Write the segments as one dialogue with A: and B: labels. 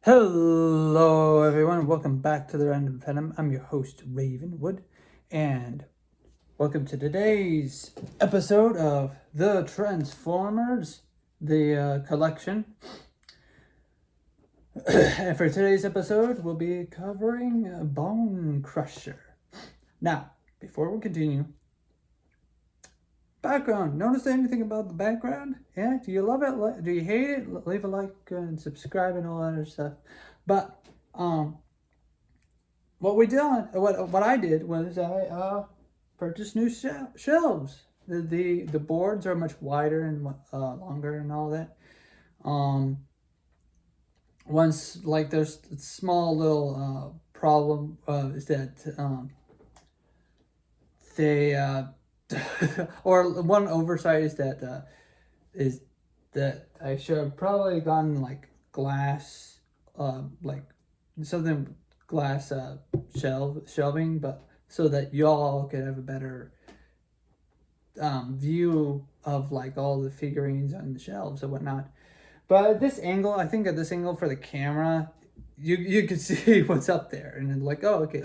A: Hello everyone, welcome back to the Random Venom. I'm your host Ravenwood, and welcome to today's episode of The Transformers, the collection. And for today's episode, we'll be covering Bonecrusher. Now, before we continue, background. Notice anything about the background? Yeah, do you love it? Do you hate it? Leave a like and subscribe and all that other stuff. But what I did was I purchased new shelves. The boards are much wider and longer and all that. Once like there's a small little problem is that they or one oversight is that I should have probably gotten like glass, like something glass shelving, but so that y'all could have a better view of like all the figurines on the shelves and whatnot. But at this angle, I think at this angle for the camera, you could see what's up there, and then like, oh, okay.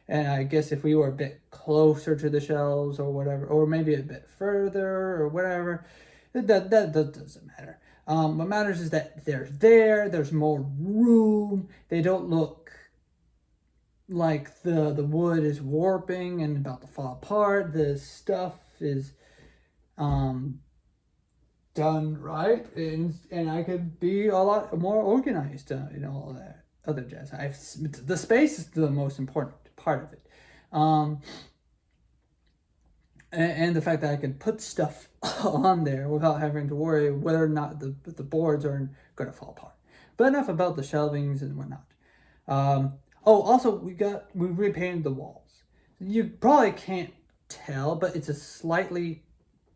A: And I guess if we were a bit closer to the shelves or whatever, or maybe a bit further or whatever, that doesn't matter. What matters is that there's more room. They don't look like the wood is warping and about to fall apart. The stuff is done right, and I could be a lot more organized, all that other jazz. The space is the most important part of it, and the fact that I can put stuff on there without having to worry whether or not the boards are going to fall apart. But enough about the shelvings and whatnot. Also we repainted the walls. You probably can't tell, but it's a slightly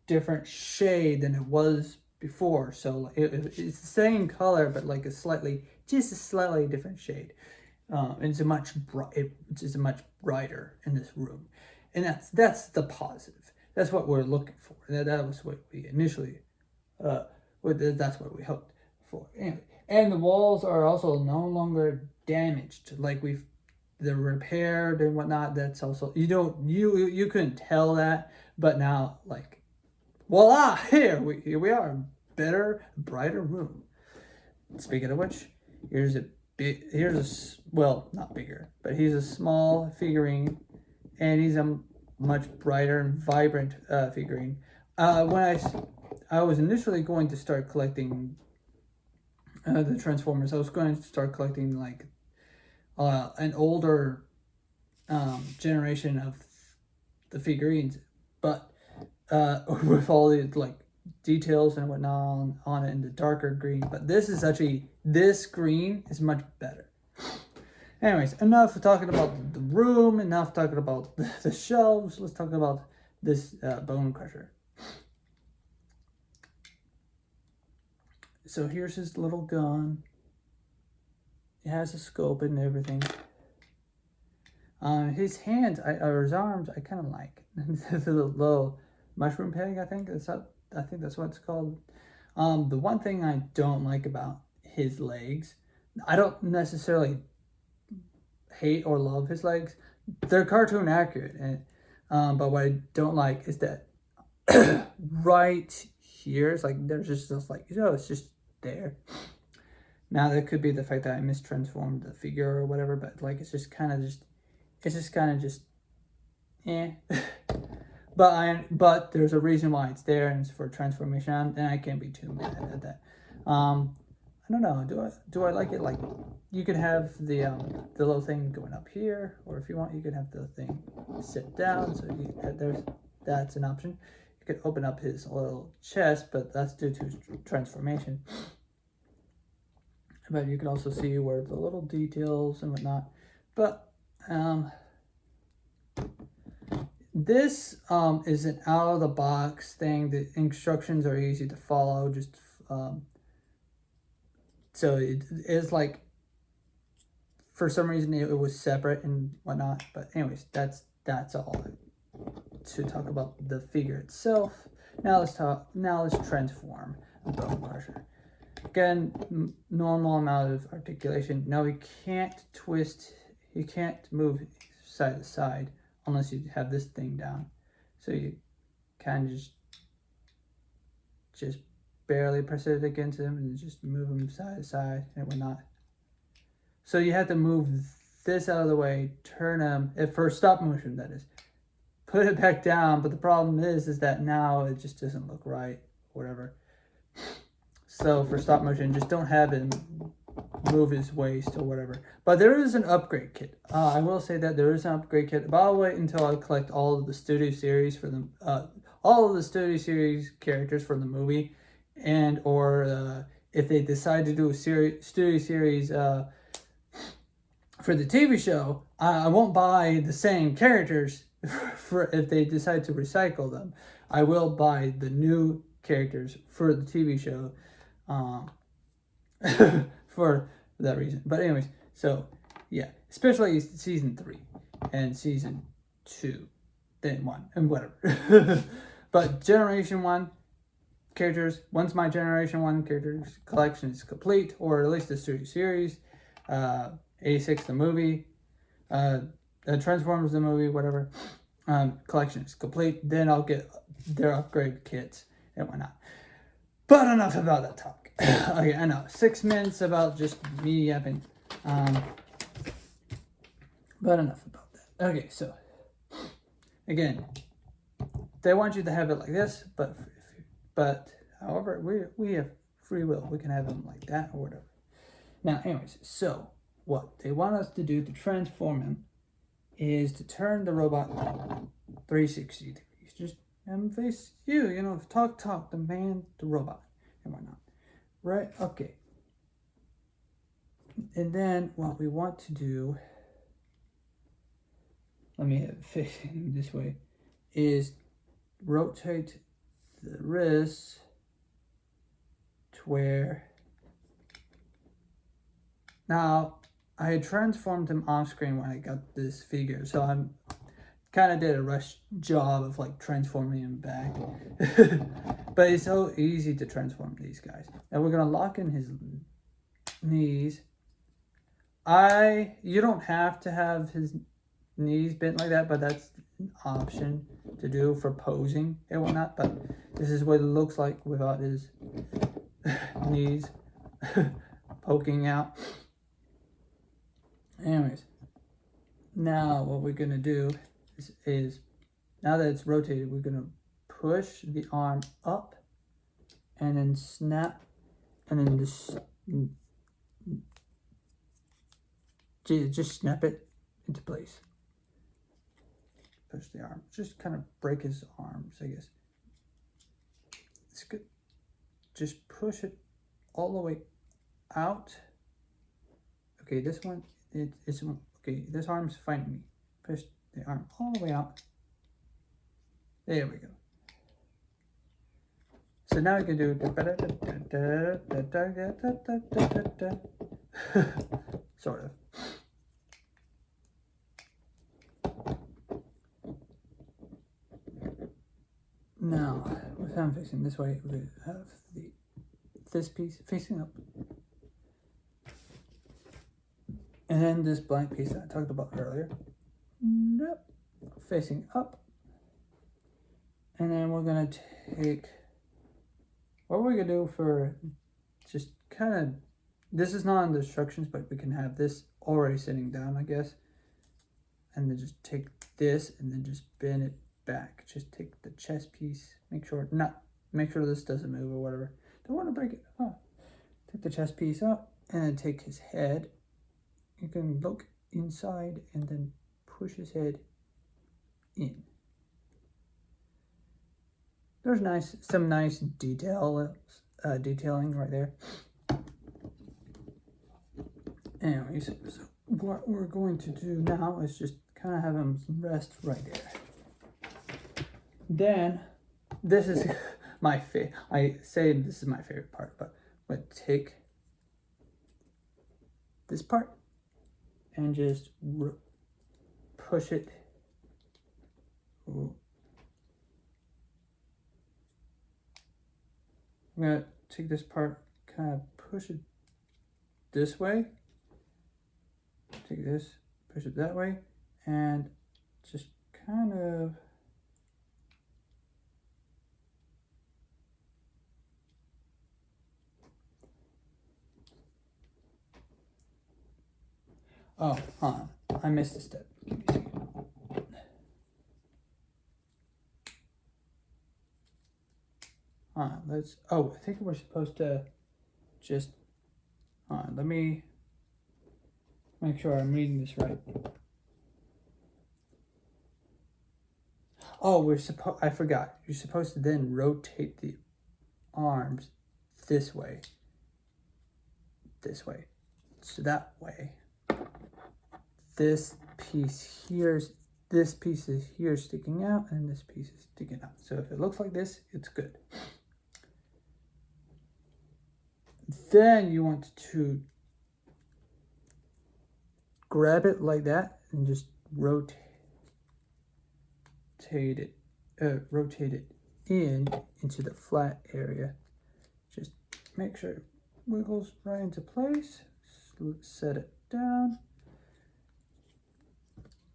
A: different shade than it was before. So it's the same color, but like just a slightly different shade. And it's a much brighter in this room, and that's the positive. That's what we're looking for. That was what we initially, that's what we hoped for. Anyway, and the walls are also no longer damaged. Like they're repaired and whatnot. That's also you couldn't tell that, but now like voila, here we are, a better, brighter room. Speaking of which, well, not bigger, but he's a small figurine, and he's a much brighter and vibrant figurine. When I was initially going to start collecting the Transformers, I was going to start collecting like an older generation of the figurines, but with all the like details and whatnot on it in the darker green. But this green is much better. Anyways, enough talking about the room, enough talking about the shelves. Let's talk about this Bonecrusher. So here's his little gun. It has a scope and everything. His hands, or his arms, I kind of like. The little mushroom peg, I think that's what it's called. The one thing I don't like about his legs, I don't necessarily hate or love his legs. They're cartoon accurate, and but what I don't like is that right here, it's like there's just like, it's just there. Now that could be the fact that I mistransformed the figure or whatever, but like it's just kind of just eh. But there's a reason why it's there, and it's for transformation, and I can't be too mad at that. I don't know. Do I like it? Like, you could have the little thing going up here, or if you want, you could have the thing sit down. So that's an option. You could open up his little chest, but that's due to transformation. But you can also see where the little details and whatnot. But this is an out of the box thing. The instructions are easy to follow. Just so it is like, for some reason it was separate and whatnot. But anyways, that's all to talk about the figure itself. Now let's transform the Bonecrusher. Again, normal amount of articulation. Now he can't twist, he can't move side to side unless you have this thing down. So you kind of just barely press it against him and just move him side to side and whatnot. So you have to move this out of the way, turn him, if for stop motion that is, put it back down. But the problem is that now it just doesn't look right, whatever. So for stop motion, just don't have him move his waist or whatever. But there is an upgrade kit. I will say that there is an upgrade kit, but I'll wait until I collect all of the Studio Series for them, all of the Studio Series characters for the movie, and or if they decide to do a Studio Series for the TV show, I won't buy the same characters for if they decide to recycle them. I will buy the new characters for the TV show. For that reason. But anyways, so yeah, especially season 3 and season 2, then 1 and whatever. But generation 1 characters, once my generation 1 characters collection is complete, or at least the Studio Series, 86 the movie, Transformers the movie, whatever, collection is complete, then I'll get their upgrade kits and whatnot. But enough about that talk. Okay, I know, 6 minutes about just me yapping. But enough about that. Okay, so again, they want you to have it like this, but however, we have free will. We can have them like that or whatever. Now, anyways, so what they want us to do to transform him is to turn the robot 360 degrees. Just have him face you, you know, talk, the man, the robot, and whatnot. Right? Okay. And then what we want to do, let me face him this way, is rotate the wrist to where, now I had transformed him off screen when I got this figure, so I'm kind of did a rush job of like transforming him back. But it's so easy to transform these guys. And we're gonna lock in his knees. You don't have to have his knees bent like that, but that's an option to do for posing and whatnot. But this is what it looks like without his knees poking out. Anyways, now what we're gonna do is now that it's rotated, we're gonna push the arm up and then snap, and then just snap it into place. Push the arm, just kind of break his arms, I guess. It's good. Just push it all the way out. Okay, this one, it's okay. This arm's fighting me. Push the arm all the way out. There we go. So now we can do sort of. Now, with him facing this way, we have this piece facing up. And then this blank piece that I talked about earlier. Nope. Facing up. And then we're going to take, what we're going to do for just kind of, this is not in the instructions, but we can have this already sitting down, I guess. And then just take this and then just bend it back. Just take the chest piece, make sure this doesn't move or whatever. Don't want to break it. Oh. Take the chest piece up and then take his head. You can look inside and then push his head in. There's some nice detailing right there. Anyways, so what we're going to do now is just kind of have him rest right there. Then, this is my favorite. I say this is my favorite part, but take this part and just push it. Ooh. I'm gonna take this part, kind of push it this way. Take this, push it that way, and just kind of oh, hold on. I missed a step. Give me a second. Let's, oh, I think we're supposed to just, let me make sure I'm reading this right. Oh, I forgot. You're supposed to then rotate the arms this way. So that way, this piece is here sticking out, and this piece is sticking out. So if it looks like this, it's good. Then you want to grab it like that and just rotate it into the flat area. Just make sure it wiggles right into place. Set it down.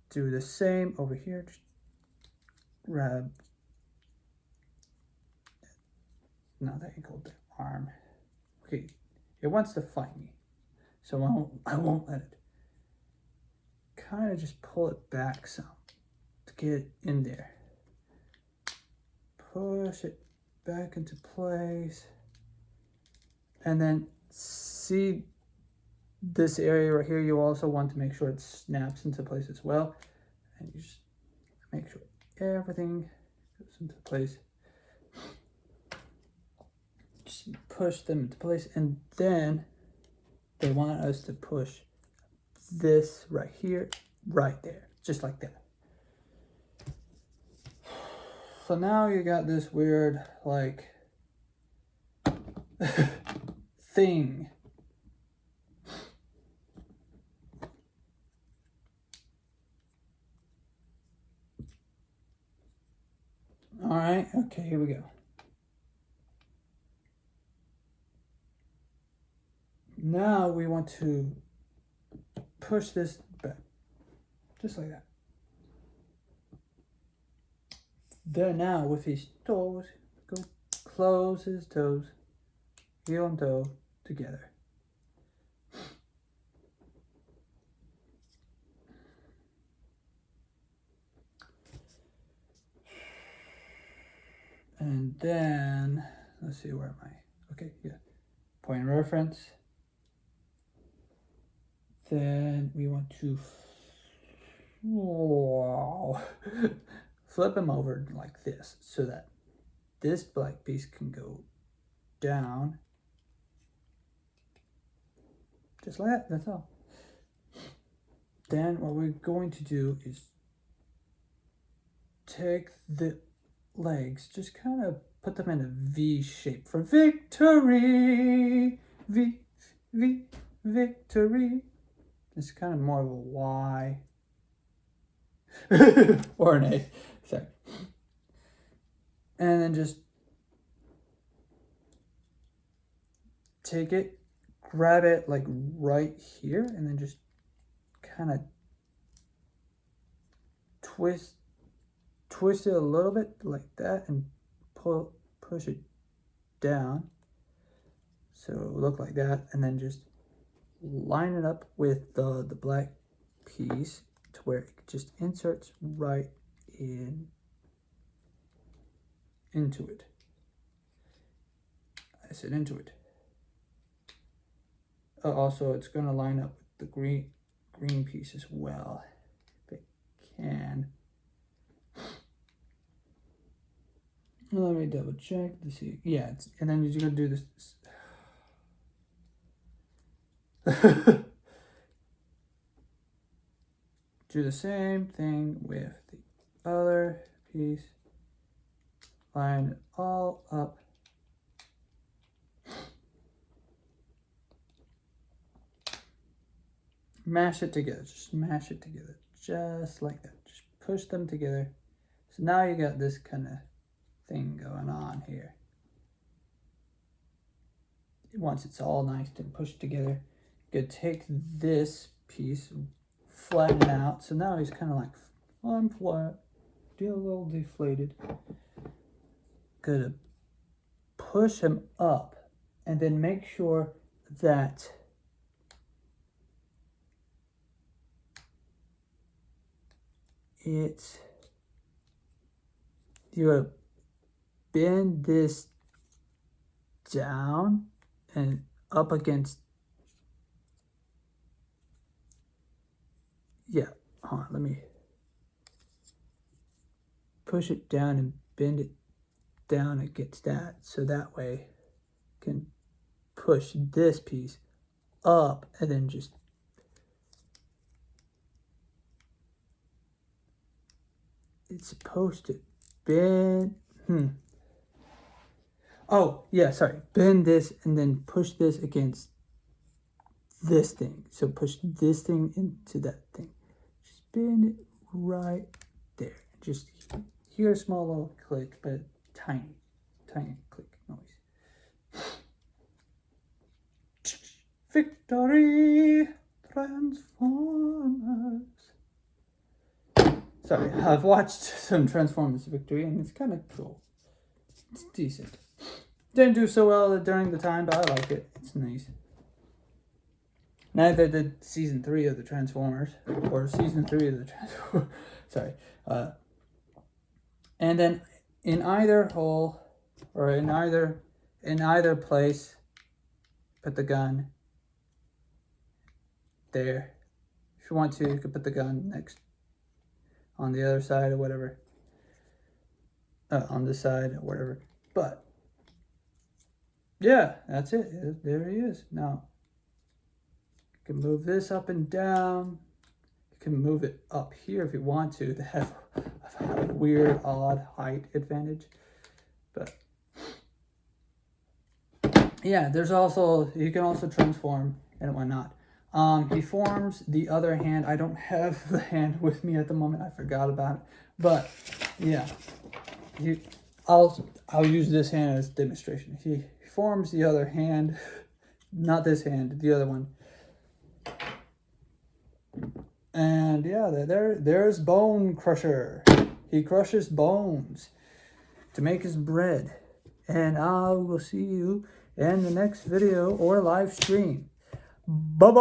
A: Do the same over here. Just grab, not the ankle, the arm. Okay, it wants to fight me, so I won't let it. Kind of just pull it back some to get it in there. Push it back into place, and then see this area right here. You also want to make sure it snaps into place as well, and you just make sure everything goes into place. Just push them into place, and then they want us to push this right here, right there, just like that. So now you got this weird, like, thing. All right, okay, here we go. Now we want to push this back, just like that. Then now with his toes, go close his toes, heel and toe together. And then, let's see, where am I? Okay, yeah. Point of reference. Then we want to flip them over like this so that this black piece can go down. Just like that, that's all. Then what we're going to do is take the legs, just kind of put them in a V shape for victory. Victory. It's kind of more of a Y. Or an A. Sorry. And then just take it, grab it like right here, and then just kind of twist it a little bit like that, and push it down so it will look like that, and then just line it up with the black piece to where it just inserts right into it. I said into it. Also, it's going to line up with the green piece as well, if it can. Let me double check to see. Yeah, and then you're going to do this. Do the same thing with the other piece. Line it all up. Mash it together. Just mash it together. Just like that. Just push them together. So now you got this kind of thing going on here. once it's all nice and pushed together, you could take this piece, flatten it out. So now he's kind of like, I'm flat, a little deflated. Gonna push him up, and then make sure that you're gonna bend this down and up against, yeah, hold on, let me push it down and bend it down against that, so that way I can push this piece up and then just it's supposed to bend. Oh yeah, sorry, bend this and then push this against this thing. So push this thing into that thing. Just bend it right there. Just hear a small little click, but tiny click noise. Victory Transformers. Sorry, I've watched some Transformers Victory and it's kind of cool. It's decent. Didn't do so well during the time, but I like it. It's nice. Neither did season 3 of the Transformers, or season 3 of the Transformers. Sorry. And then in either hole, or in either place, put the gun there. If you want to, you could put the gun next on the other side or whatever. On this side or whatever. But yeah, that's it. There he is. Now, you can move this up and down. You can move it up here if you want to. They have a weird, odd height advantage. But yeah, there's also, you can also transform and whatnot. He forms the other hand. I don't have the hand with me at the moment. I forgot about it. But yeah, I'll use this hand as demonstration. He forms the other hand, not this hand, the other one. And yeah, there's Bonecrusher. He crushes bones to make his bread. And I will see you in the next video or live stream. Bye-bye.